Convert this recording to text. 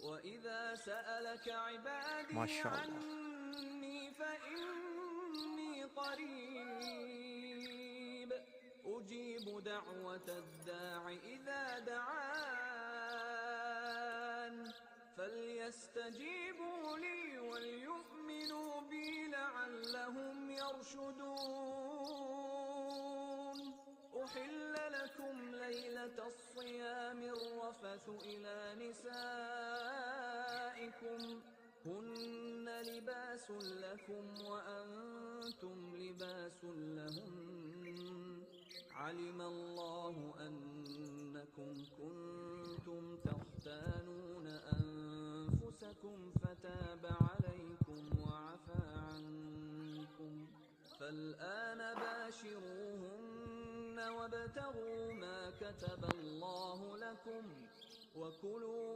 وإذا سألك عبادي ما شاء الله. عني فإني قريب أجيب دعوة الداع إذا دعان فليستجيبوا لي وليؤمنوا بي لعلهم يرشدون. أحل لكم ليلة الصيام الرفث إلى نسائكم هن لباس لكم وأنتم لباس لهن علم الله أنكم كنتم تختانون أنفسكم فتاب عليكم وعفى عنكم فالآن باشروهن وابتغوا ما كتب الله لكم وكلوا